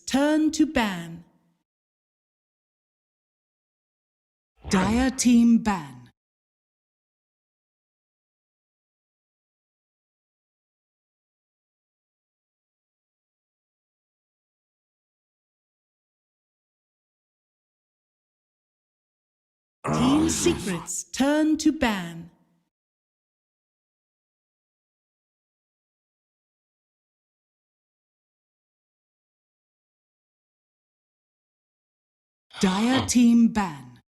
Turn to ban. Dire team ban. Team secrets turn to ban. Dire team ban.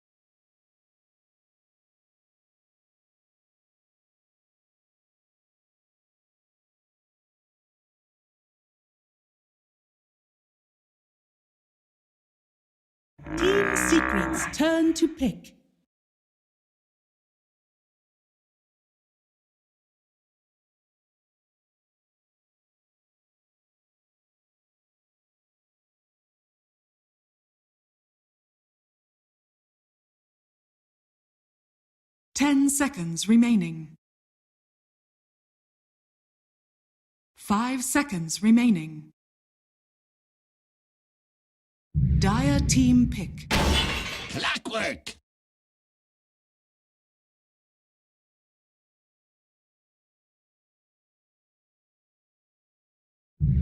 Team secrets turn to pick. Ten seconds remaining. 5 seconds remaining. Dire team pick. Clockwork!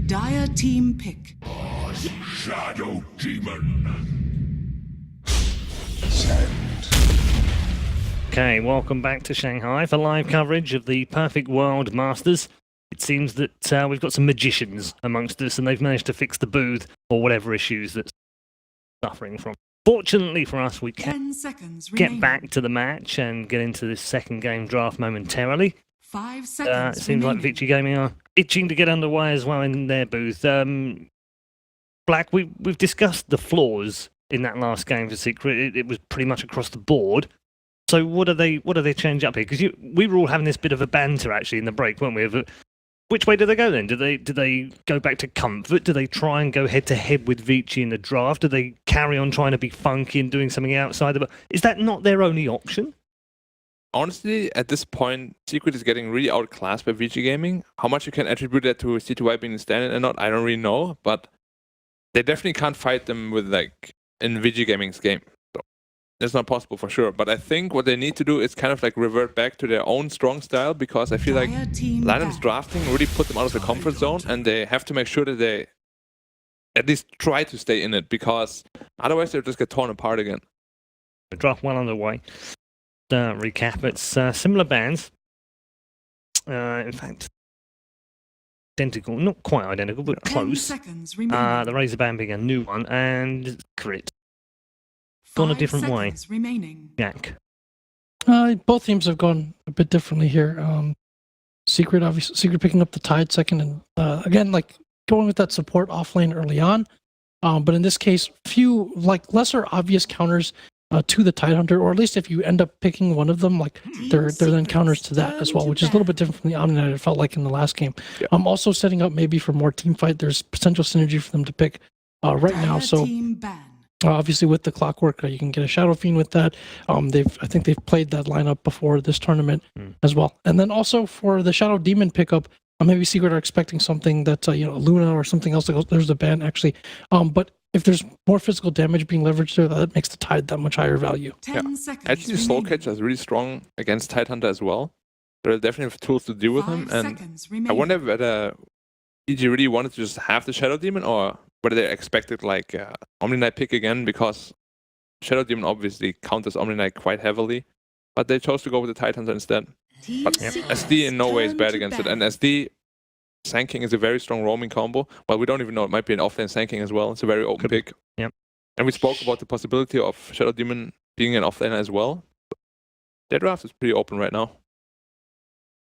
Dire team pick. Shadow Demon! Send. Okay, welcome back to Shanghai for live coverage of the Perfect World Masters. It seems that we've got some magicians amongst us and they've managed to fix the booth or whatever issues that's suffering from. Fortunately for us, we can get back to the match and get into this second game draft momentarily. 5 seconds It seems like Victory Gaming are itching to get underway as well in their booth. Black, we've discussed the flaws in that last game for Secret. It was pretty much across the board. So what do they change up here? Because we were all having this bit of a banter actually in the break, weren't we? Which way do they go then? Do they go back to comfort? Do they try and go head to head with Vici in the draft? Do they carry on trying to be funky and doing something outside the? Is that not their only option? Honestly, at this point, Secret is getting really outclassed by VG Gaming. How much you can attribute that to C2Y being the standard or not, I don't really know. But they definitely can't fight them with like in VG Gaming's game. So that's not possible for sure. But I think what they need to do is kind of like revert back to their own strong style, because I feel like Lanham's drafting really put them out of the comfort zone, and they have to make sure that they at least try to stay in it, because otherwise they'll just get torn apart again. The draft well underway. Recap, it's similar bands. In fact, identical, not quite identical, but close. The Razor band being a new one, and crit. Gone a different way. Jack. Both teams have gone a bit differently here. Secret, obviously, Secret picking up the Tide second, and again, like going with that support off lane early on. But in this case, few like lesser obvious counters to the Tidehunter, or at least if you end up picking one of them, like they're then counters to that as well, which is a little bit different from the Omni Knight it felt like in the last game. Yeah. Also setting up maybe for more team fight. There's potential synergy for them to pick right now. So obviously with the Clockwork, you can get a Shadow Fiend with that. I think they've played that lineup before this tournament as well. And then also for the Shadow Demon pickup, maybe Secret are expecting something that Luna or something else. There's a ban actually, but if there's more physical damage being leveraged there, that makes the Tide that much higher value. Yeah. Actually, Soul Catcher is really strong against Tidehunter as well. There are definitely tools to deal with him, and I wonder whether EG really wanted to just have the Shadow Demon, or whether they expected like Omni Knight pick again, because Shadow Demon obviously counters Omni Knight quite heavily, but they chose to go with the Tidehunter instead. But SD in no way is bad against it, and SD Sand King is a very strong roaming combo. Well, we don't even know, it might be an offlane Sand King as well. It's a very open pick. Yep. And we spoke about the possibility of Shadow Demon being an offlaner as well. Their draft is pretty open right now.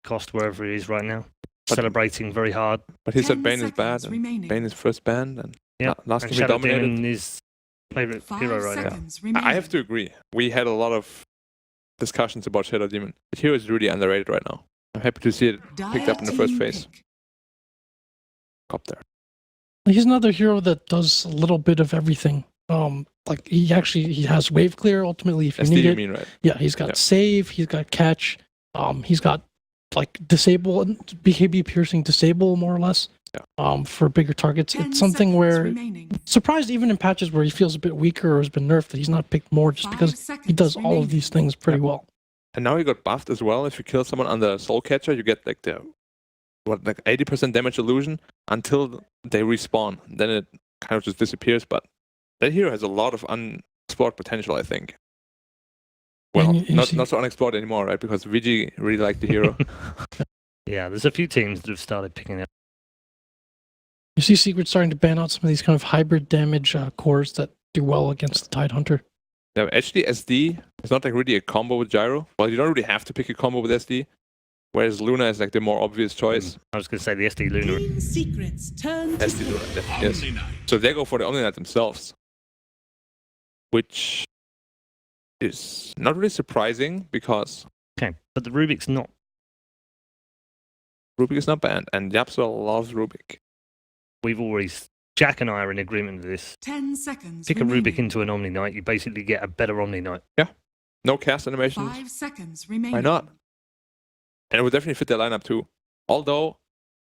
Cost wherever he is right now. Celebrating very hard. But he said Bane is bad, and Bane is first banned, and last game he Shadow dominated. Demon is favorite hero right now. I have to agree. We had a lot of discussions about Shadow Demon. But hero is really underrated right now. I'm happy to see it picked up in the first phase. Up there. He's another hero that does a little bit of everything. Like he has wave clear ultimately if you need it. Mean, right? Yeah, he's got save, he's got catch, he's got like disable and BKB piercing disable more or less. for bigger targets. 10 It's something seconds where remaining. surprised even in patches where he feels a bit weaker or has been nerfed that he's not picked more just 5 because he seconds does all of remaining. these things pretty well. And now he got buffed as well. If you kill someone on the Soul Catcher, you get like the 80% damage illusion until they respawn. Then it kind of just disappears. But that hero has a lot of unexplored potential, I think. Well, And you not see- so unexplored anymore, right? Because VG really liked the hero. Yeah, there's a few teams that have started picking it. You see Secret starting to ban out some of these kind of hybrid damage cores that do well against the Tidehunter. Yeah, actually, SD is not like really a combo with Gyro. Well, you don't really have to pick a combo with SD. Whereas Luna is like the more obvious choice. I was going to say the SD Luna. Team secrets turn to SD Luna, yes. Omni-Knight. So they go for the Omni Knight themselves. Which is not really surprising because Okay, but the Rubik's not. Rubik is not banned, and Yapsel loves Rubik. We've always. Jack and I are in agreement with this. 10 seconds Pick a remaining. Rubik into an Omni Knight, you basically get a better Omni Knight. No cast animations. 5 seconds remaining. Why not? And it would definitely fit their lineup too. Although,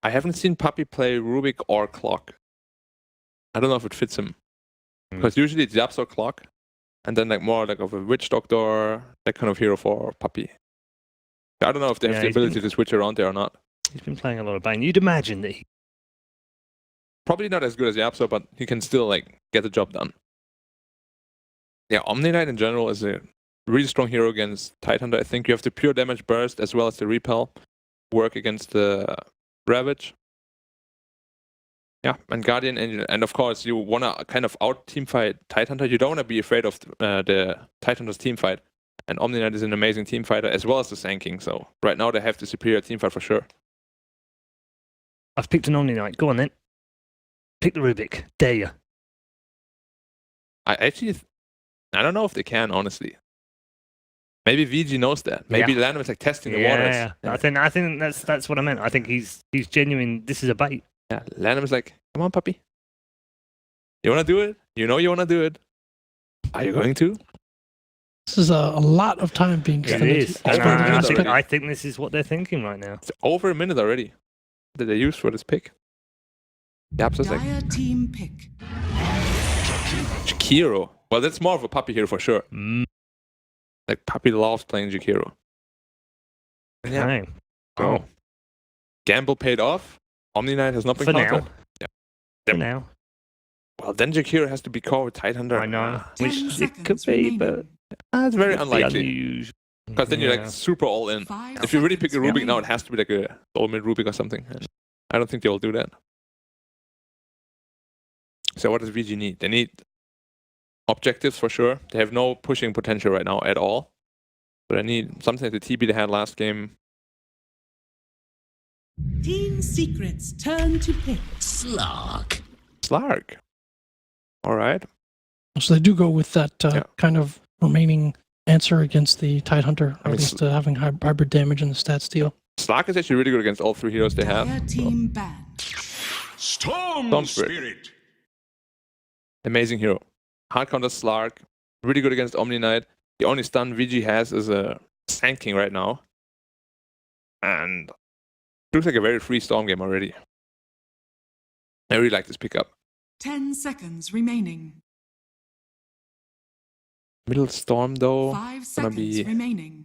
I haven't seen Puppy play Rubik or Clock. I don't know if it fits him. Hmm. Because usually it's Yaps or Clock, and then like more like of a Witch Doctor, that kind of hero for Puppy. I don't know if they have Yeah, the he's ability been- to switch around there or not. He's been playing a lot of Bane. You'd imagine that he. Probably not as good as Yapso, but he can still like get the job done. Yeah, Omni Knight in general is a really strong hero against Tidehunter. I think you have the pure damage burst as well as the repel work against the Ravage. Yeah, and Guardian, and of course you want to kind of out team fight Tidehunter. You don't want to be afraid of the Tidehunter's team fight. And Omni Knight is an amazing team fighter as well as the Sand King. So right now they have the superior team fight for sure. I've picked an Omni Knight. Go on then. Pick the Rubik. Dare you. I actually, I don't know if they can, honestly. Maybe VG knows that. Maybe Yeah. Lanham is like testing the waters. Yeah, I think that's what I meant. I think he's genuine. This is a bait. Yeah, Lanham is like, come on, puppy. You want to do it? You know you want to do it. Are you going to? This is a lot of time being It spent. is. Over And a minute I already. think this is what they're thinking right now. It's over a minute already that they used for this pick. Yaps is like, Dire team pick. Jakiro. Well, that's more of a puppy hero for sure. Mm, Like, puppy loves playing Jakiro. Yeah. okay. Oh. Gamble paid off. Omni Knight has not been For now. countered. For Yep. now. Well, then Jakiro has to be called with Tidehunter. I know. 10 Which it seconds could be, remaining. but It's very it'd be unlikely. unusual. Because then you're Yeah. like super all in. 5 If you really pick a seconds Rubik now, it remaining. has to be like a soul mid Rubik or something. And I don't think they will do that. So what does VG need? They need objectives for sure. They have no pushing potential right now at all. But I need something like the TB they had last game. Team secrets turn to pick. Slark. Slark. Alright. So they do go with that Yeah. kind of remaining answer against the Tidehunter, or I mean, at least having hybrid damage in the stat steal. Slark is actually really good against all three heroes they have. Dire team banned. Storm, Storm Spirit. Spirit. Amazing hero. Hard counter Slark. Really good against Omni Knight. The only stun VG has is a Sand King right now. And looks like a very free Storm game already. I really like this pickup. 10 seconds remaining. Middle Storm though, 5 gonna seconds be... remaining.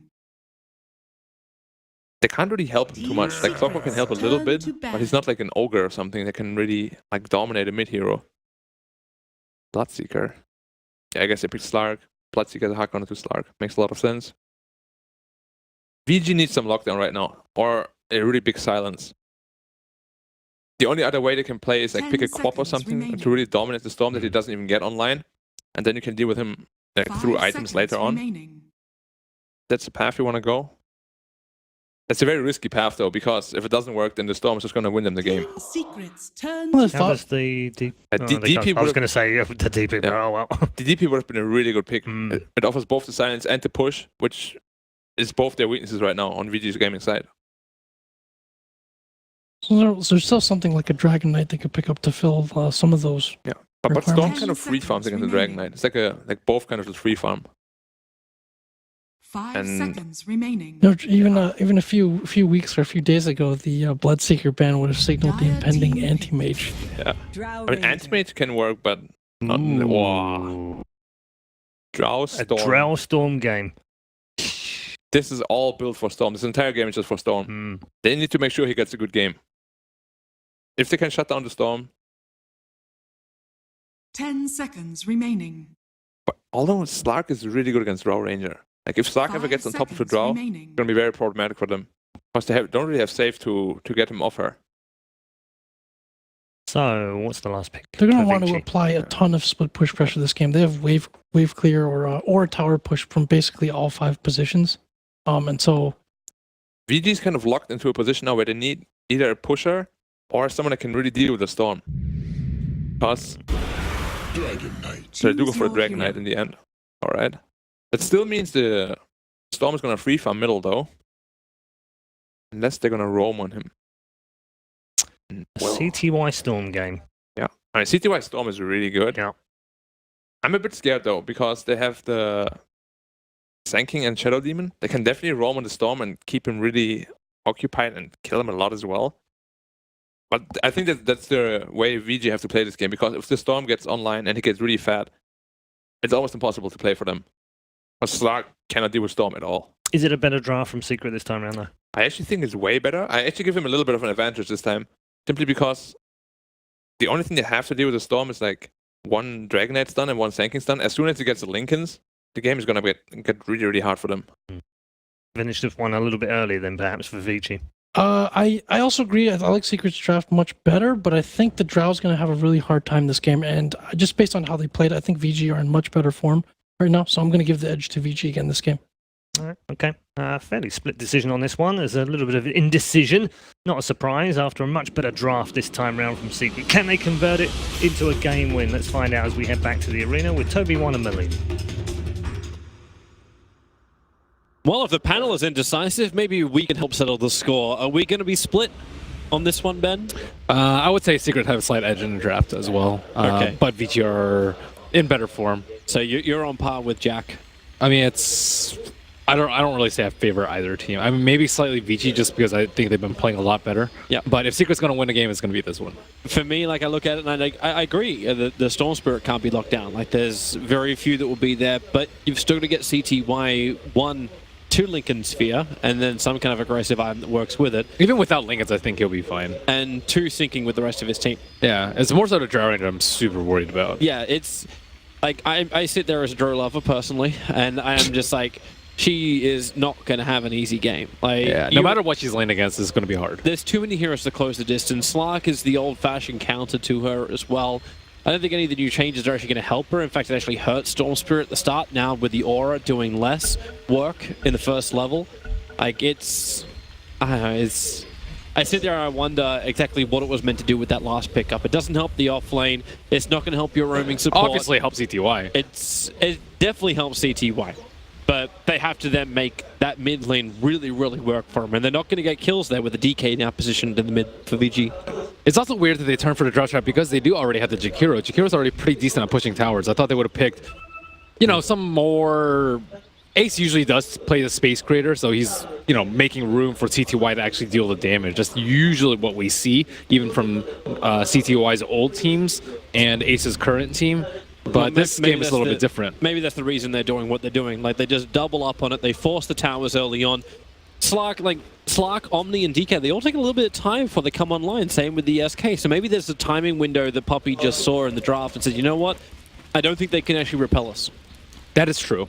They can't really help him too much. Like Clockwork can help a little bit, but he's not like an ogre or something that can really like dominate a mid hero. Bloodseeker. Yeah, I guess they picked Slark. Bloodseeker is a hard counter to Slark. Makes a lot of sense. VG needs some lockdown right now, or a really big silence. The only other way they can play is like 10 pick a Quap or seconds something remaining. to really dominate the Storm that he doesn't even get online, and then you can deal with him like, 5 through items seconds later on. remaining. That's the path you want to go. That's a very risky path though, because if it doesn't work, then the Storm is just going to win them the game. Team secrets turn Well, I to How thought does the D- they DP can't- I was would've- going to say the DP. Yeah. Oh well. The DP would have been a really good pick. Mm. It offers both the silence and the push, which is both their weaknesses right now on VG's gaming side. so there's still something like a Dragon Knight they could pick up to fill some of those. But Storm Requirements. kind of free farms 10 against the Dragon Knight. It's like both kind of just free farm. 5 And- seconds remaining. No, even a few weeks or a few days ago, the Bloodseeker ban would have signaled the Dire impending team anti-mage. Yeah. Drow I mean, Ranger. Anti-Mage can work, but not. Wow. Ooh. Drow A Storm. Drow Storm game. This is all built for Storm. This entire game is just for Storm. Hmm. They need to make sure he gets a good game. If they can shut down the Storm. 10 seconds remaining. But although Slark is really good against Drow Ranger. Like if Slark ever 5 gets on top of a seconds Drow, remaining. it's going to be very problematic for them. Because they don't really have safe to get him off her. So, what's the last pick? They're going to for want to Vici? apply a ton of split push pressure this game. They have wave clear or a tower push from basically all 5 positions. And so VG's kind of locked into a position now where they need either a pusher or someone that can really deal with the Storm. Because Dragon Knight. so they do go Choose for a your Dragon hero. Knight in the end. Alright. It still means the Storm is going to free farm middle though. Unless they're going to roam on him. A CTY Storm game. Yeah. I mean, CTY Storm is really good. Yeah. I'm a bit scared though, because they have the Sanking and Shadow Demon. They can definitely roam on the Storm and keep him really occupied and kill him a lot as well. But I think that's the way VG have to play this game, because if the Storm gets online and he gets really fat, it's almost impossible to play for them. Because Slark cannot deal with Storm at all. Is it a better draft from Secret this time around, though? I actually think it's way better. I actually give him a little bit of an advantage this time. Simply because the only thing they have to deal with the Storm is like one Dragonite stun and one Sanking stun. As soon as he gets the Lincolns, the game is going to get really, really hard for them. Finished with one a little bit earlier than perhaps for Vici. I also agree. I like Secret's draft much better, but I think the Drow's going to have a really hard time this game. And just based on how they played, I think VG are in much better form right now. So I'm going to give the edge to VG again this game. All right, okay. Fairly split decision on this one. There's a little bit of indecision. Not a surprise after a much better draft this time round from Secret. Can they convert it into a game win? Let's find out as we head back to the arena with Toby, One and Malene. Well, if the panel is indecisive, maybe we can help settle the score. Are we going to be split on this one, Ben? I would say Secret have a slight edge in the draft as well. Okay. But VG are in better form. So you're on par with Jack. I mean, it's... I don't really say I favor either team. I mean, maybe slightly VG just because I think they've been playing a lot better. Yeah. But if Secret's going to win a game, it's going to be this one. For me, like I look at it and I agree. The Storm Spirit can't be locked down. Like there's very few that will be there, but you've still got to get CTY 2 Lincoln Sphere, and then some kind of aggressive item that works with it, Even without Lincolns, I think he'll be fine. and 2 syncing with the rest of his team. Yeah, it's more so the Drow Ranger I'm super worried about. Yeah, it's like I sit there as a Drow lover personally, and I am just like, she is not going to have an easy game. Like, Yeah, no matter what she's laying against, it's going to be hard. there's too many heroes to close the distance. Slark is the old-fashioned counter to her as well. I don't think any of the new changes are actually going to help her. In fact, it actually hurt Storm Spirit at the start. Now with the aura doing less work in the first level, like it's, I don't know, it's. I sit there and I wonder exactly what it was meant to do with that last pickup. It doesn't help the off lane. It's not going to help your roaming support. Obviously, it helps CTY. It definitely helps CTY. But they have to then make that mid lane really, really work for them. And they're not going to get kills there with the DK now positioned in the mid for VG. It's also weird that they turn for the Drow Trap because they do already have the Jakiro. Jakiro's already pretty decent at pushing towers. I thought they would have picked, you know, some more... Ace usually does play the Space Creator, so he's, you know, making room for CTY to actually deal the damage. That's usually what we see, even from CTY's old teams and Ace's current team. But this game is a little bit different. Maybe that's the reason they're doing what they're doing. Like, they just double up on it. They force the towers early on. Slark, Omni, and DK, they all take a little bit of time before they come online. Same with the SK. So maybe there's a timing window that Puppy just saw in the draft and said, you know what? I don't think they can actually repel us. That is true.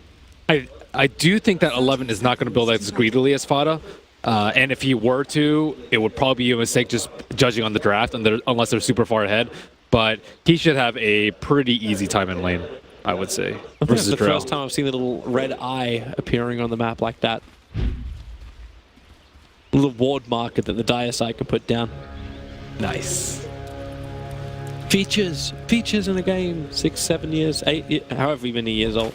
I do think that 11 is not going to build as greedily as Fada. And if he were to, it would probably be a mistake just judging on the draft unless they're super far ahead. But he should have a pretty easy time in lane, I would say, That's versus the Drow. first time I've seen a little red eye appearing on the map like that. A little ward marker that the Dire side can put down. Nice. Features in a game. 6, 7 years, 8, however many years old.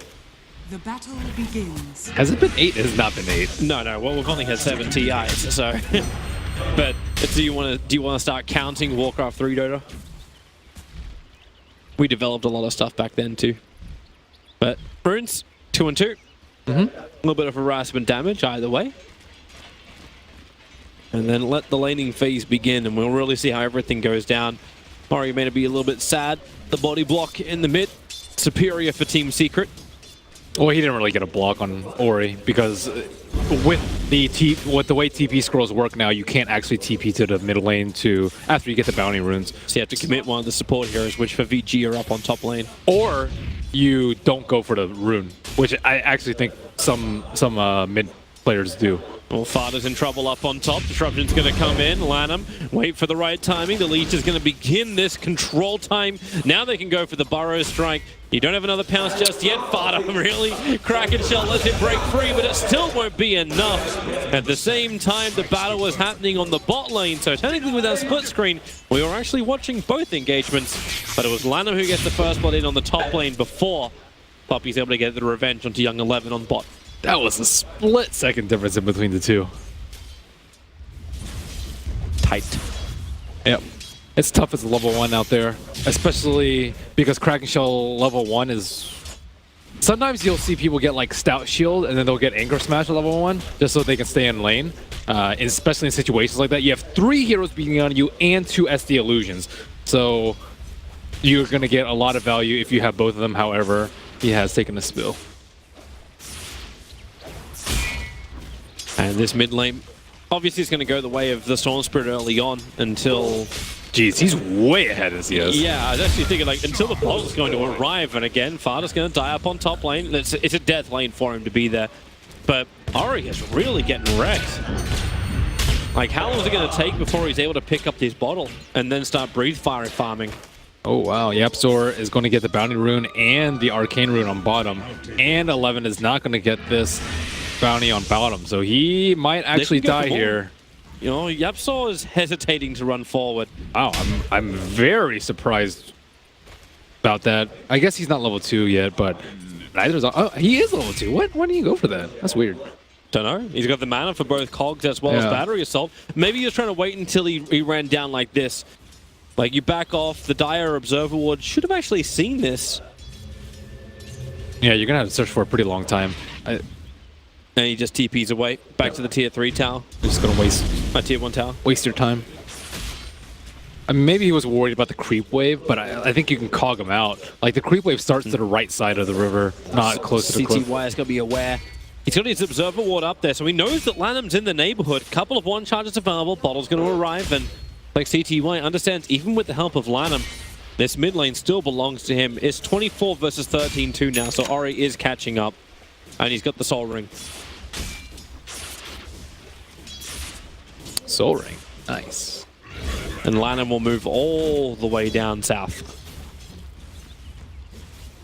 The battle begins. Has it been 8? It has not been 8. No. Well, we've only had 7 TIs, so. But do you want to start counting Warcraft 3, Dota? We developed a lot of stuff back then too. But Bruins 2-2. A little bit of harassment damage either way. And then let the laning phase begin, and we'll really see how everything goes down. Ori may be a little bit sad. The body block in the mid, superior for Team Secret. Well, he didn't really get a block on Ori because with the way TP scrolls work now, you can't actually TP to the mid lane after you get the bounty runes. So you have to commit one of the support heroes, which for VG are up on top lane. Or you don't go for the rune, which I actually think some mid players do. Well, Fada's in trouble up on top. Disruption's going to come in. Lanham, wait for the right timing. The Leech is going to begin this control time. Now they can go for the Burrow Strike. You don't have another pounce just yet. Fada really Kraken Shell lets it break free, but it still won't be enough. At the same time, the battle was happening on the bot lane, so technically with our split screen, we were actually watching both engagements, but it was Lanham who gets the first blood in on the top lane before Puppy's able to get the revenge onto Young 11 on bot. That was a split-second difference in between the two. Tight. Yep. It's tough as a level 1 out there, especially because Kraken Shell level 1 is... Sometimes you'll see people get like Stout Shield and then they'll get Anchor Smash at level 1 just so they can stay in lane. Especially in situations like that. You have 3 heroes beating on you and 2 SD Illusions. So you're going to get a lot of value if you have both of them. However, he has taken a spill. And this mid lane, obviously it's going to go the way of the Storm Spirit early on until... Jeez, he's way ahead as he is. Yeah, I was actually thinking, like, until the bottle's going to arrive, and again, Fada's going to die up on top lane. It's a death lane for him to be there. But Ori is really getting wrecked. Like, how long is it going to take before he's able to pick up this bottle and then start breathe fire farming? Oh, wow. Yapzor is going to get the bounty rune and the arcane rune on bottom. And 11 is not going to get this bounty on bottom, so he might actually die here. You know, Yapzor is hesitating to run forward. Wow, I'm very surprised about that. I guess he's not level 2 yet, but neither is... Oh, he is level 2. Why didn't you go for that? That's weird. Don't know. He's got the mana for both cogs as well as battery assault. Maybe he was trying to wait until he ran down like this. Like, you back off. The Dire Observer Ward should have actually seen this. Yeah, you're going to have to search for a pretty long time. And he just TPs away, back to the tier 3 tower. You're just going to waste... My tier 1 tower. Waste your time. I mean, maybe he was worried about the creep wave, but I think you can cog him out. Like, the creep wave starts to the right side of the river, not close to the cliff. CTY is going to be aware. He's got his Observer Ward up there, so he knows that Lanham's in the neighborhood. Couple of one charges available, Bottle's going to arrive, and like CTY understands, even with the help of Lanham, this mid lane still belongs to him. It's 24 versus 13-2 now, so Ori is catching up, and he's got the Soul Ring. Soul Ring. Nice. And Lanham will move all the way down south.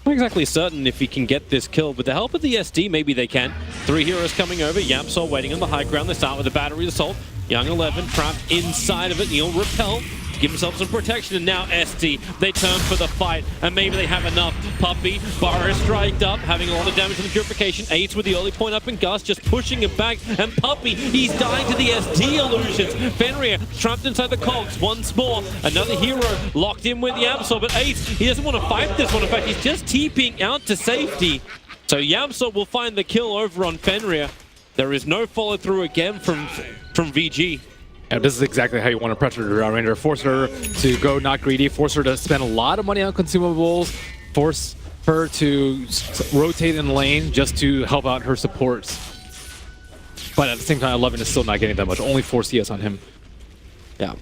Not exactly certain if he can get this kill. With the help of the SD, maybe they can. 3 heroes coming over. Yapzor waiting on the high ground. They start with the battery assault. Young 11 trapped inside of it. He'll repel to give himself some protection. And now SD, they turn for the fight. And maybe they have enough. Puppy, Burrow striked up, having a lot of damage on the purification. 8 with the early point up, and Gus just pushing him back. And Puppy, he's dying to the SD illusions. Fenrir trapped inside the cogs once more. Another hero locked in with Yapzor, but 8, he doesn't want to fight this one. In fact, he's just TPing out to safety. So Yapzor will find the kill over on Fenrir. There is no follow through again from VG. Yeah, this is exactly how you want to pressure the Ranger. Force her to go not greedy, force her to spend a lot of money on consumables, force her to rotate in lane just to help out her supports. But at the same time, 11 is still not getting that much. Only 4 CS on him. Yeah.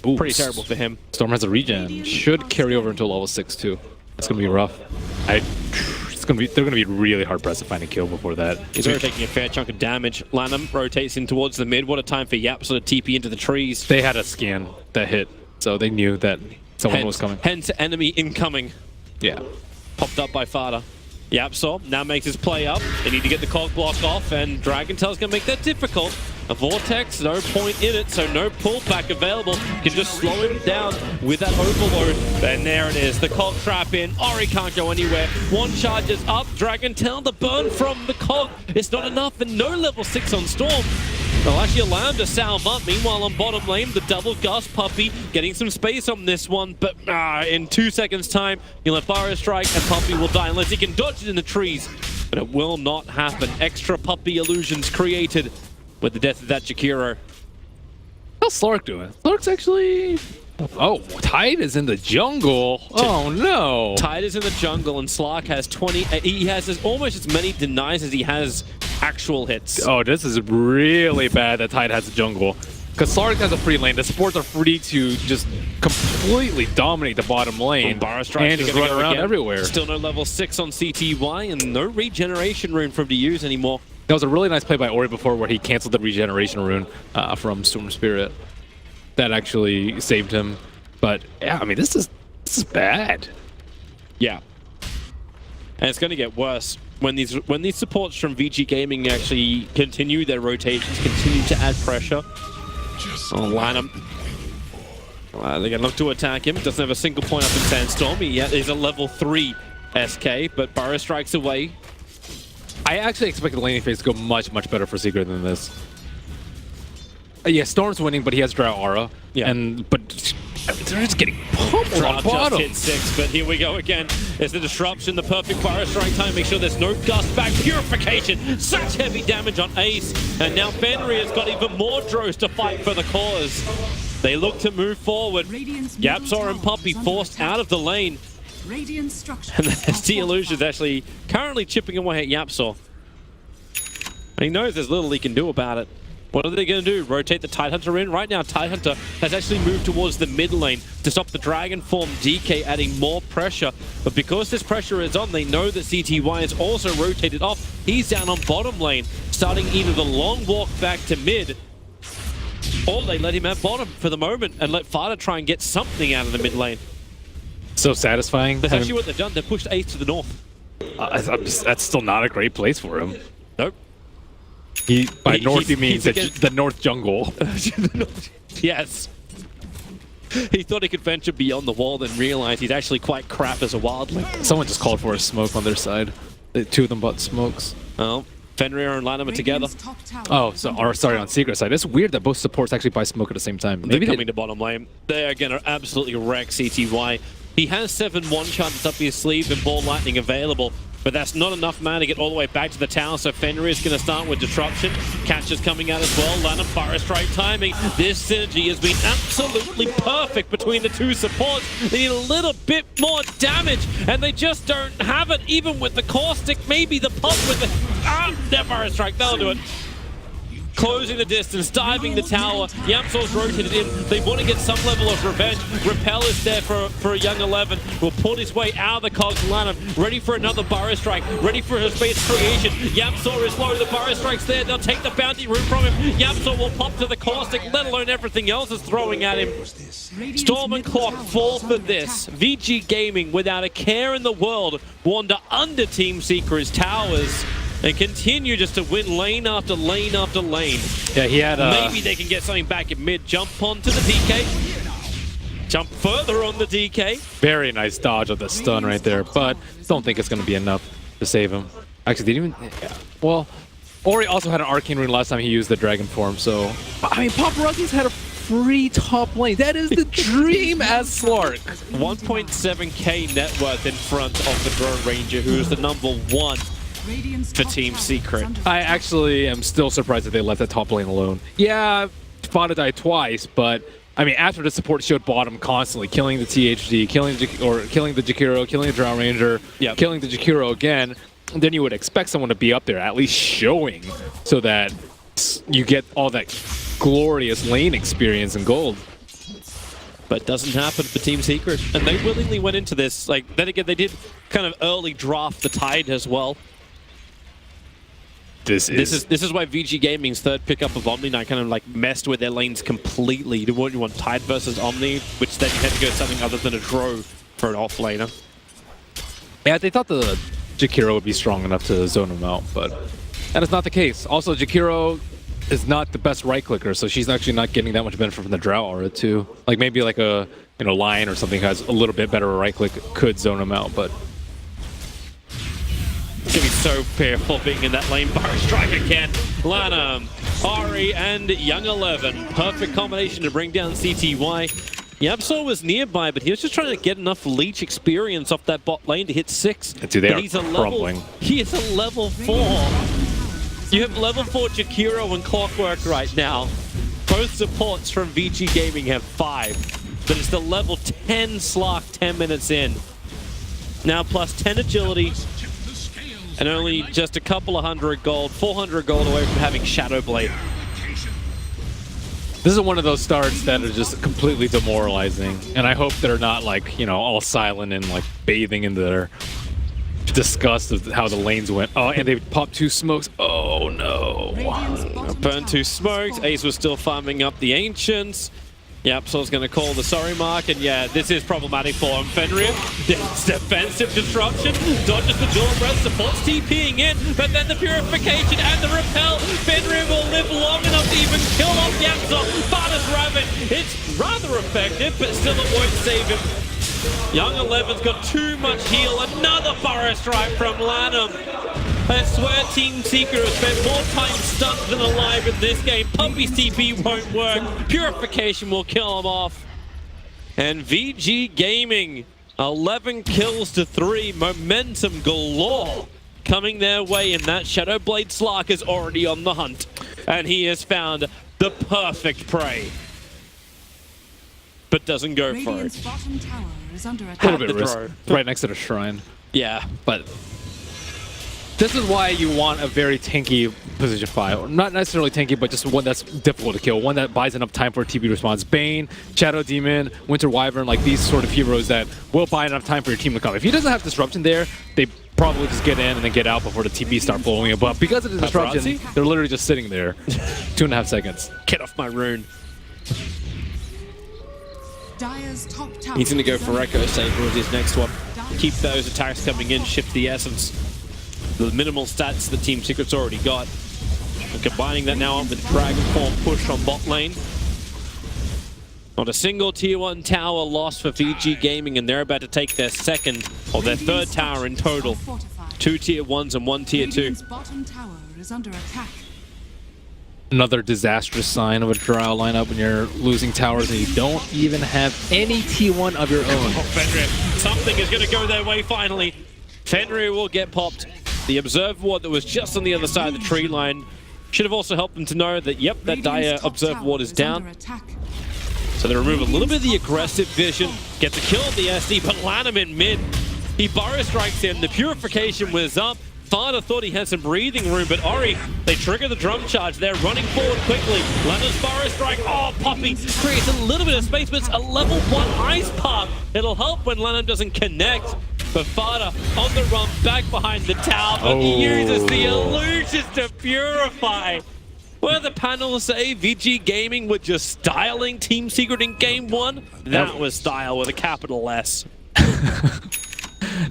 Ooh, Pretty terrible for him. Storm has a regen. Should carry over until level 6 too. That's gonna be rough. They're gonna be really hard pressed to find a kill before that. He's already taking a fair chunk of damage. Lanham rotates in towards the mid. What a time for Yapzor to TP into the trees. They had a scan that hit, so they knew that someone was coming. Hence enemy incoming. Yeah. Popped up by Fada. Yapzor now makes his play up. They need to get the cog block off, and Dragon Tail's gonna make that difficult. A Vortex, no point in it, so no pullback available. Can just slow him down with that overload. And there it is, the cog trap in. Ori can't go anywhere. One charge is up. Dragon Tail, the burn from the cog. It's not enough, and no level 6 on Storm. They'll actually allow him to salve up. Meanwhile, on bottom lane, the double Gus Puppy getting some space on this one, but in 2 seconds time, he'll let Burrow strike, and Puppy will die unless he can dodge it in the trees. But it will not happen. Extra puppy illusions created with the death of that Jakiro. How's Slark doing? Slark's actually... Oh, Tide is in the jungle. Oh, no. Tide is in the jungle, and Slark has 20... He has almost as many denies as he has actual hits. Oh, this is really bad that Tide has a jungle. Because Slark has a free lane. The supports are free to just completely dominate the bottom lane and just run around everywhere. Still no level 6 on CTY, and no regeneration rune for him to use anymore. That was a really nice play by Ori before where he canceled the regeneration rune from Storm Spirit. That actually saved him. But yeah, I mean, this is bad. Yeah. And it's going to get worse when these supports from VG Gaming actually continue their rotations, continue to add pressure. Line him. They're going to look to attack him. Doesn't have a single point up in Sandstorm. He is a level 3 SK, but Burrow strikes away. I actually expected the laning phase to go much, much better for Secret than this. Yeah, Storm's winning, but he has Drow Aura. Yeah. But they're just getting pummeled on bottom. Just hit 6, but here we go again. It's the disruption, the perfect fire strike time. Make sure there's no gust back. Purification. Such heavy damage on Ace. And now Fenrir's got even more Drows to fight for the cause. They look to move forward. Yapzor and Puppy forced out of the lane. Radiant structure. And the ST Illusion's actually currently chipping away at Yapzor. And he knows there's little he can do about it. What are they going to do? Rotate the Tidehunter in? Right now, Tidehunter has actually moved towards the mid lane to stop the Dragon Form DK, adding more pressure. But because this pressure is on, they know that CTY is also rotated off. He's down on bottom lane, starting either the long walk back to mid, or they let him at bottom for the moment and let Fada try and get something out of the mid lane. So satisfying. That's actually what they've done. They've pushed Ace to the north. That's still not a great place for him. Nope. By north, he means the north jungle. Yes. He thought he could venture beyond the wall, then realized he's actually quite crap as a wildling. Someone just called for a smoke on their side. The two of them bought smokes. Oh, Fenrir and Lanham are together. Oh, sorry, on Secret side. It's weird that both supports actually buy smoke at the same time. Maybe they're coming to bottom lane. They again are absolutely wreck CTY. He has 7 one-shots up his sleeve and Ball Lightning available, but that's not enough mana to get all the way back to the tower, so Fenrir is going to start with Disruption. Catch is coming out as well. Lanham, Fire Strike timing. This synergy has been absolutely perfect between the two supports. They need a little bit more damage, and they just don't have it, even with the Caustic. Maybe the pump with the... their Fire Strike, they'll do it. Closing the distance, diving the tower. Yapzor's rotated in. They want to get some level of revenge. Repel is there for a young 11. Will pull his way out of the cogs. Lanham ready for another Burrow Strike. Ready for his space creation. Yapzor is low. The Burrow Strike's there. They'll take the bounty room from him. Yapzor will pop to the Caustic, let alone everything else is throwing at him. Storm and Clock fall for this. VG Gaming, without a care in the world, wander under Team Secret's towers and continue just to win lane after lane after lane. Yeah, he had maybe they can get something back in mid. Jump onto the DK. Jump further on the DK. Very nice dodge of the stun right there, but don't think it's going to be enough to save him. Actually, didn't even... Yeah. Well, Ori also had an Arcane Rune last time he used the Dragon Form, so... I mean, Paparazzi's had a free top lane. That is the dream as Slark. 1.7k net worth in front of the Drone Ranger, who is the #1 for Team Secret. I actually am still surprised that they left the top lane alone. Yeah, Fada died twice, but I mean, after the support showed bottom constantly, killing the THD, killing the Jakiro, killing the Drow Ranger, killing the Jakiro again, then you would expect someone to be up there, at least showing, so that you get all that glorious lane experience and gold. But it doesn't happen for Team Secret, and they willingly went into this. Like, then again, they did kind of early draft the Tide as well. This is why VG Gaming's third pickup of Omni Knight kind of like messed with their lanes completely. You want Tide versus Omni, which then you had to go something other than a Drow for an offlaner. Yeah, they thought the Jakiro would be strong enough to zone him out, but that is not the case. Also, Jakiro is not the best right clicker, so she's actually not getting that much benefit from the Drow aura too. Like maybe like a Lion or something has a little bit better right click could zone him out, but. It's gonna be so fearful being in that lane. Burrow Strike again. Lanham, Ari, and Young 11. Perfect combination to bring down CTY. Yabsor was nearby, but he was just trying to get enough leech experience off that bot lane to hit 6. Dude, they But are he's a crumbling. He is a level 4. You have level 4 Jakiro and Clockwork right now. Both supports from VG Gaming have 5. But it's the level 10 Slark 10 minutes in. Now plus 10 agility. And only just a couple of 100 gold, 400 gold away from having Shadow Blade. This is one of those starts that are just completely demoralizing, and I hope they're not like, you know, all silent and like bathing in their disgust of how the lanes went. Oh, and they popped 2 smokes. Oh no! Burned 2 smokes. Ace was still farming up the Ancients. Yapsol's going to call the sorry mark, and yeah, this is problematic for him. Fenrir, defensive disruption, dodges the dual breath, supports TPing in, but then the purification and the repel. Fenrir will live long enough to even kill off Yapsol. Varda's Rabbit, it's rather effective, but still it won't save him. Young 11's got too much heal. Another Forest Strike from Lanham. I swear Team Secret has spent more time stunned than alive in this game. Puppy's TP won't work. Purification will kill him off. And VG Gaming, 11 kills to 3. Momentum galore coming their way, and that Shadow Blade Slark is already on the hunt. And he has found the perfect prey. But doesn't go for Radiant's it. bottom tower is under A attack. little bit the risk. throw. Right next to the shrine. Yeah. But this is why you want a very tanky position 5. Not necessarily tanky, but just one that's difficult to kill. One that buys enough time for a TP response. Bane, Shadow Demon, Winter Wyvern, like these sort of heroes that will buy enough time for your team to come. If he doesn't have disruption there, they probably just get in and then get out before the TP start blowing it. But because of the disruption, Paparazzi? they're literally just sitting there. 2.5 seconds. Get off my rune. Dire's top tower. He's going to go is for under Echo Saber with his next one. Keep those attacks coming in, shift the essence. The minimal stats that Team Secret's already got. And combining that now with Dragon Form push on bot lane. Not a single tier 1 tower lost for VG Gaming, and they're about to take their second, or their third tower in total. 2 tier 1s and 1 tier 2. Radiant's bottom tower is under attack. Another disastrous sign of a Drow lineup when you're losing towers and you don't even have any T1 of your own. Oh, Fenrir. Something is going to go their way finally. Fenrir will get popped. The Observe Ward that was just on the other side of the tree line should have also helped them to know that, yep, that Dire Observe Ward is down. So they remove a little bit of the aggressive vision, get the kill on the SD, but Lanham in mid. He Burrow Strikes in, the Purification was up. Varda thought he had some breathing room, but Ori, they trigger the drum charge. They're running forward quickly. Lanham's Burrow Strike, oh, Poppy creates a little bit of space, but it's a level 1 Ice Path. It'll help when Lanham doesn't connect. But Varda on the run, back behind the tower, but he uses the illusions to purify. Where the panel say VG Gaming were just styling Team Secret in Game 1, that was style with a capital S.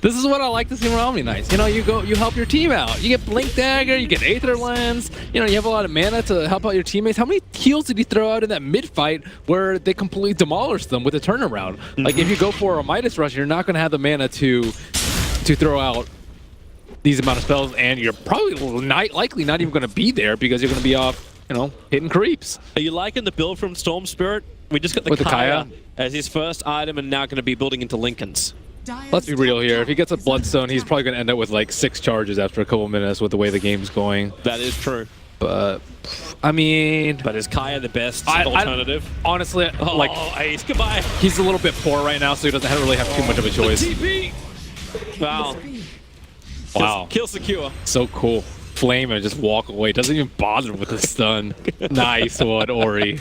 This is what I like to see from Omni Knights. You know, you help your team out. You get Blink Dagger, you get Aether Lens, you know, you have a lot of mana to help out your teammates. How many heals did he throw out in that mid-fight where they completely demolished them with a turnaround? Like, if you go for a Midas Rush, you're not going to have the mana to throw out these amount of spells, and you're probably likely not even going to be there because you're going to be off, you know, hitting creeps. Are you liking the build from Storm Spirit? We just got the With the Kaya Kaya? as his first item and now going to be building into Lincoln's. Let's be real here. If he gets a Bloodstone, he's probably going to end up with like 6 charges after a couple minutes with the way the game's going. That is true. But, I mean... But is Kaya the best alternative? Honestly, like, Ace, goodbye. he's a little bit poor right now, so he doesn't really have too much of a choice. TP! Wow. Wow. Kill secure. So cool. Flame and just walk away. Doesn't even bother with the stun. Nice one, Ori.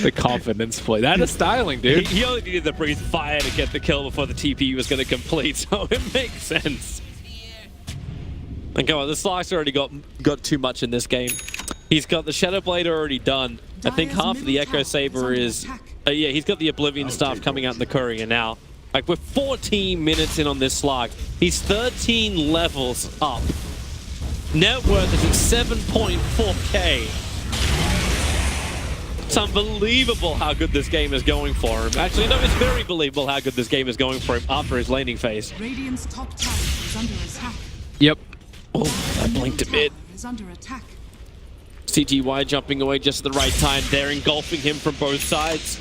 The confidence play. That is styling, dude. He only needed to breathe fire to get the kill before the TP was going to complete, so it makes sense. And come on, the Slark's already got too much in this game. He's got the Shadow Blade already done. I think half of the Echo Saber is... yeah, he's got the Oblivion stuff coming out in the courier now. Like, we're 14 minutes in on this Slark. He's 13 levels up. Net worth is at 7.4k. It's unbelievable how good this game is going for him. Actually, no, it's very believable how good this game is going for him after his laning phase. Radiant's top tower is under attack. Yep. Oh, I blinked a bit. Is under attack. CTY jumping away just at the right time. They're engulfing him from both sides.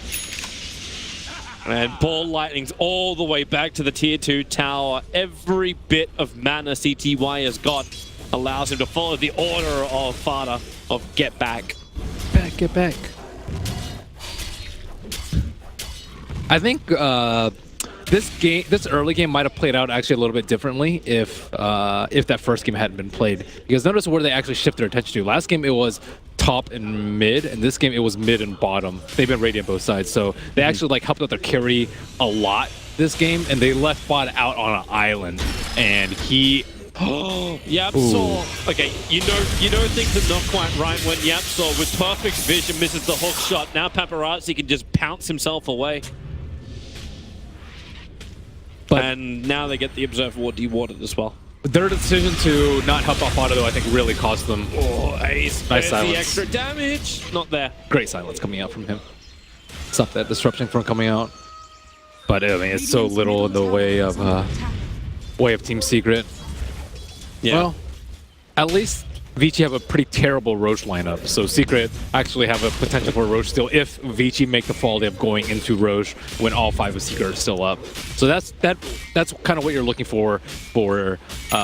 And ball lightning's all the way back to the tier 2 tower. Every bit of mana CTY has got allows him to follow the order of Fada of get back. Get back. I think this early game might have played out actually a little bit differently if that first game hadn't been played. Because notice where they actually shift their attention to. Last game it was top and mid, and this game it was mid and bottom. They've been radiant both sides, so they actually like helped out their carry a lot this game, and they left Vod out on an island, and he. Yapsor. Okay, you know things are not quite right when Yapsor with perfect vision misses the hook shot. Now Paparazzi can just pounce himself away. But and now they get the Observer Ward dewatered as well. Their decision to not help out Fada, though, I think really cost them. Oh, Ace. Nice silence. The extra damage. Not there. Great silence coming out from him. Stop that disruption from coming out. But I mean, it's so little in the way of Team Secret. Yeah. Well, at least Vici have a pretty terrible Roche lineup, so Secret actually have a potential for Roche still if Vici make the fall of going into Roche when all 5 of Secret are still up. So that's kind of what you're looking for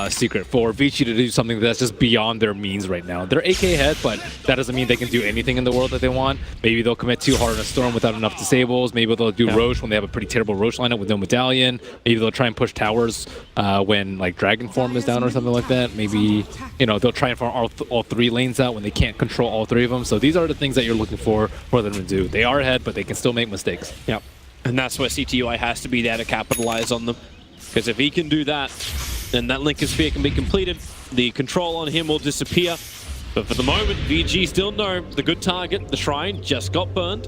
Secret, for Vici to do something that's just beyond their means right now. They're AK ahead, but that doesn't mean they can do anything in the world that they want. Maybe they'll commit too hard on a Storm without enough disables. Maybe they'll do Roche when they have a pretty terrible Roche lineup with no Medallion. Maybe they'll try and push towers when like Dragon Form is down or something like that. Maybe, you know, they'll try and farm all 3 lanes out when they can't control all 3 of them. So these are the things that you're looking for them to do. They are ahead, but they can still make mistakes. Yep. And that's where CTUI has to be there to capitalize on them. Because if he can do that, then that Linker Sphere can be completed. The control on him will disappear. But for the moment, VG still know the good target, the Shrine, just got burned.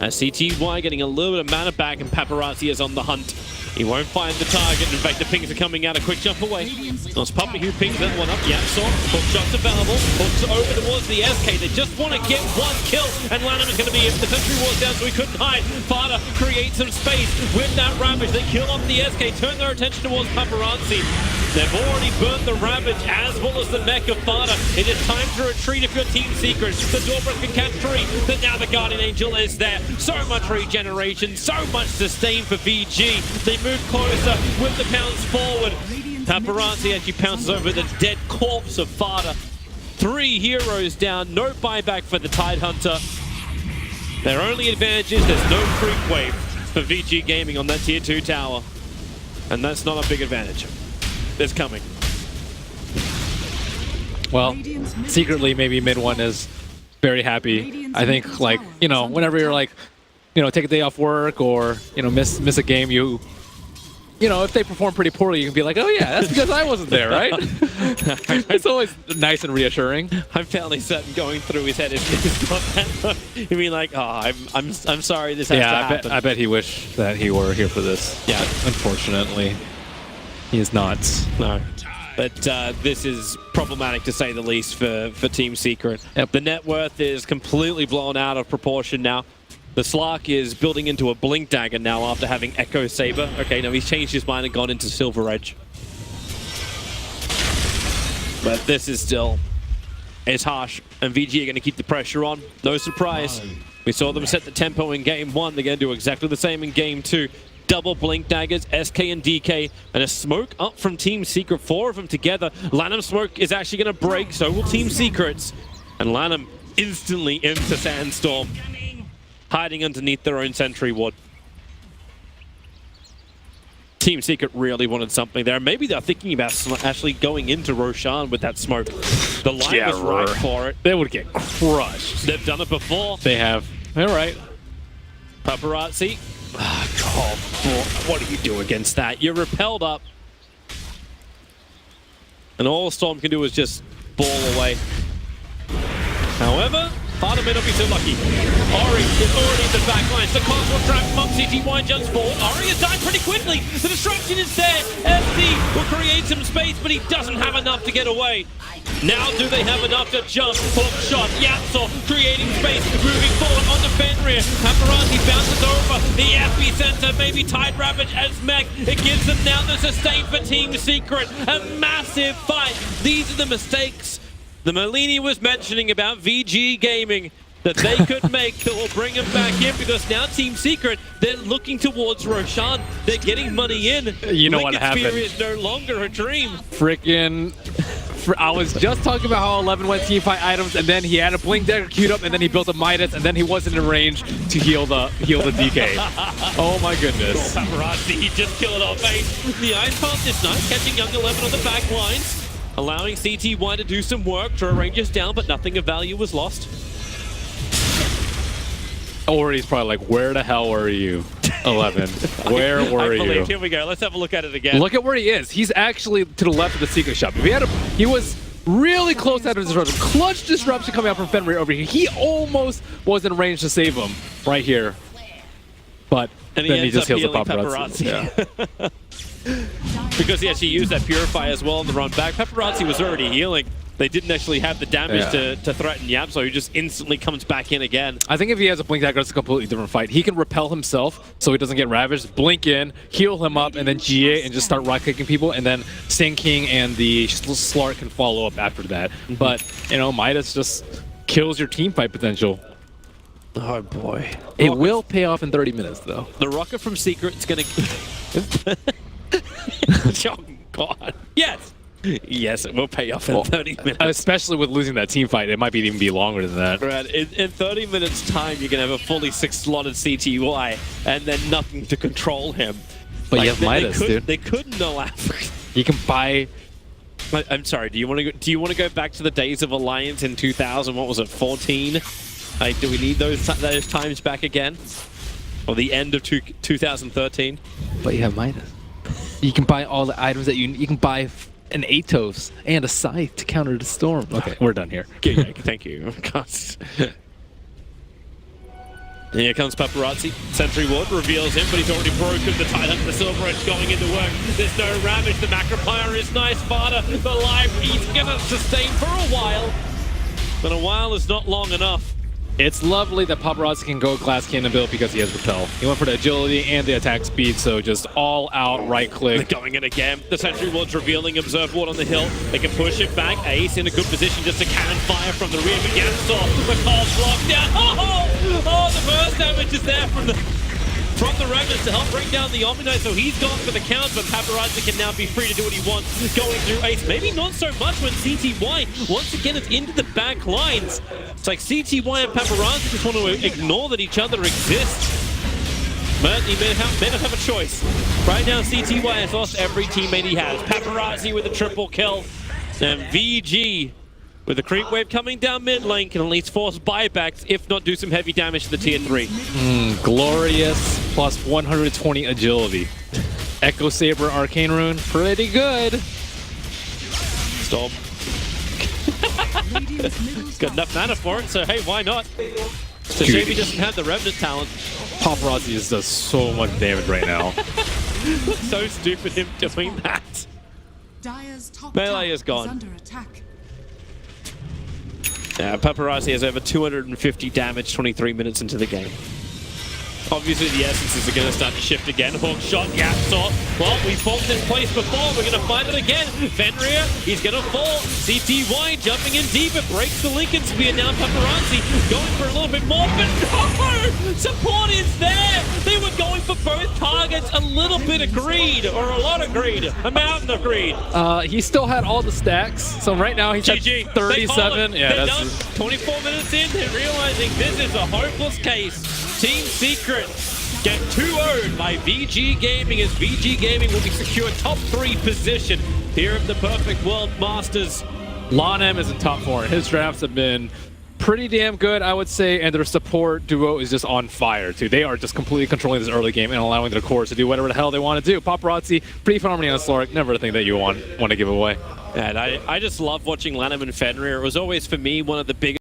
As CTY getting a little bit of mana back, and Paparazzi is on the hunt. He won't find the target. In fact, the pings are coming out a quick jump away. It's Puppy who pings that one up. Yapsor, hook shots available. Hooks over towards the SK. They just want to get one kill. And Lanham is going to be, if the Sentry Ward's down so he couldn't hide. Fada creates some space with that Ravage. They kill off the SK, turn their attention towards Paparazzi. They've already burnt the Ravage as well as the mech of Fada. It is time to retreat if you're Team Secret. The Doorbreath can catch 3, but now the Guardian Angel is there. So much regeneration, so much sustain for VG. They move closer with the pounce forward. Paparazzi actually pounces over the dead corpse of Fada. 3 heroes down, no buyback for the Tidehunter. Their only advantage is there's no creep wave for VG Gaming on that tier 2 tower. And that's not a big advantage. It's coming. Well, secretly, maybe mid one is very happy. I think, like, you know, whenever you're like, you know, take a day off work or, you know, miss a game, you know, if they perform pretty poorly, you can be like, oh yeah, that's because I wasn't there, right? It's always nice and reassuring. I'm fairly certain going through his head is not that. You mean like, oh, I'm sorry this has to happen. I bet he wished that he were here for this. Yeah, unfortunately, he is not. No. But this is problematic to say the least for Team Secret. Yep. The net worth is completely blown out of proportion now. The Slark is building into a Blink Dagger now after having Echo Saber. Okay, now he's changed his mind and gone into Silver Edge. But this is still... it's harsh. And VG are going to keep the pressure on. No surprise. We saw them set the tempo in Game 1. They're going to do exactly the same in Game 2. Double Blink Daggers, SK and DK, and a smoke up from Team Secret. 4 of them together. Lanham smoke is actually going to break, so will Team Secrets. And Lanham instantly into Sandstorm, hiding underneath their own Sentry Ward. Team Secret really wanted something there. Maybe they're thinking about actually going into Roshan with that smoke. The line was right for it. They would get crushed. They've done it before. They have. All right. Paparazzi. Oh, God, what do you do against that? You're repelled up. And all Storm can do is just ball away. However, Fada may not be so lucky. Ori is already in the back line. So Cosmo trap from CTY jumps forward. Ori has died pretty quickly. The destruction is there. SD will create some space, but he doesn't have enough to get away. Now do they have enough to jump? Hook shot. Yapsor creating space, moving forward onto Fenrir. Paparazzi bounces over the epicenter. Maybe Tide Ravage as mech. It gives them now the sustain for Team Secret. A massive fight. These are the mistakes the Merlini was mentioning about VG Gaming. that they could make that will bring him back in, because now Team Secret, they're looking towards Roshan. They're getting money in. You know what Lincoln happened? Sphere is no longer a dream. Freaking. I was just talking about how 11 went team fight items, and then he had a blink dagger queued up, and then he built a Midas, and then he wasn't in range to heal the DK. Oh my goodness. Paparazzi, he just killed off Ace. The Ice Path is nice, catching Young 11 on the back lines, allowing CTY to do some work, draw ranges down, but nothing of value was lost. Or he's probably like, where the hell were you, 11? Where were you? Here we go. Let's have a look at it again. Look at where he is. He's actually to the left of the secret shop. If he had he was really close out of disruption. Clutch disruption coming out from Fenrir over here. He almost was in range to save him right here. But and then he just heals the paparazzi. Yeah. Because he actually used that Purify as well on the run back. Paparazzi was already healing. They didn't actually have the damage to threaten Yap, so he just instantly comes back in again. I think if he has a blink dagger, it's a completely different fight. He can repel himself so he doesn't get ravaged, blink in, heal him up, and then GA and just start right-clicking people, and then Sing King and the Slark can follow up after that. But, you know, Midas just kills your team fight potential. Oh boy. It will pay off in 30 minutes, though. The rocket from Secret's gonna... Oh god. Yes! Yes, it will pay off in 30 minutes. Especially with losing that team fight, it might even be longer than that. Right, in 30 minutes time, you're going to have a fully 6-slotted CTY, and then nothing to control him. But you have Midas, dude. They couldn't know Africa. You can buy... I'm sorry, do you want to go back to the days of Alliance in 2000, what was it, 14? Like, do we need those times back again? Or the end of 2013? But you have Midas. You can buy all the items that you can buy an Atos and a Scythe to counter the storm. Okay, we're done here. Okay, thank you. Here comes Paparazzi. Sentry Ward reveals him, but he's already broken the Titan. The Silver Edge going into work. There's no damage. The Macropire is nice. Vada, the live, he's gonna sustain for a while. But a while is not long enough. It's lovely that Paparazzi can go Glass Cannon build because he has Repel. He went for the agility and the attack speed, so just all out right click. They're going in again. The Sentry Ward's revealing Observe Ward on the hill. They can push it back. Ace in a good position just to cannon fire from the rear. But Yansor, the call's locked down. Oh, the burst damage is there from the Remnants to help bring down the Omni, so he's gone for the count, but Paparazzi can now be free to do what he wants, going through Ace. Maybe not so much when CTY, once again, is into the back lines. It's like CTY and Paparazzi just want to ignore that each other exists. But he may not have a choice. Right now, CTY has lost every teammate he has. Paparazzi with a triple kill, and VG with the creep wave coming down mid lane can at least force buybacks, if not do some heavy damage to the tier 3. Glorious plus 120 agility. Echo Saber Arcane Rune, pretty good. Storm. Got enough mana for it, so hey, why not? So shame he doesn't have the Remnant talent. Paparazzi just does so much damage right now. So stupid him doing that. Dire's top Melee tower is gone. under attack. Yeah, Paparazzi has over 250 damage 23 minutes into the game. Obviously, the essences are going to start to shift again. Hook shot, Yapsor. Well, we fought this place before. We're going to fight it again. Fenrir, he's going to fall. CTY jumping in deep. It breaks the Lincoln Spear. Now Paparazzi going for a little bit more. But no! Support is there! They were going for both targets. A little bit of greed, or a lot of greed. A mountain of greed. He still had all the stacks. So right now he's GG. at 37. Yeah, They're that's done. 24 minutes in, they're realizing this is a hopeless case. Team Secret get 2-0'd by VG Gaming, as VG Gaming will be secure top 3 position here at the Perfect World Masters. Lanem is in top 4, and his drafts have been pretty damn good, I would say, and their support duo is just on fire, too. They are just completely controlling this early game and allowing their cores to do whatever the hell they want to do. Paparazzi, pretty farming on Slark, never a thing that you want to give away. And I just love watching Lanham and Fenrir. It was always, for me, one of the biggest